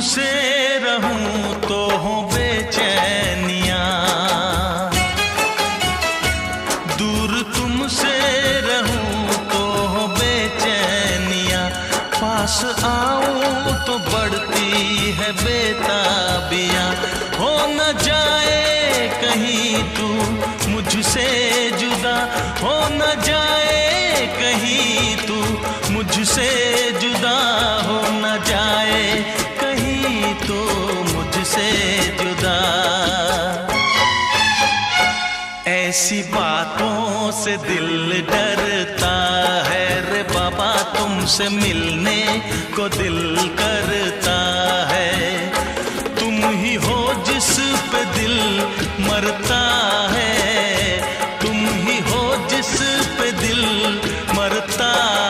तुमसे रहूं तो हो बेचैनियां, दूर तुमसे रहूं तो हो बेचैनियां, पास आऊं तो बढ़ती है बेताबियां। हो न जाए कहीं तू मुझसे जुदा, हो न जाए कहीं तू मुझसे जुदा, हो न जाए कहीं तो मुझसे जुदा। ऐसी बातों से दिल डरता है रे बाबा, तुमसे मिलने को दिल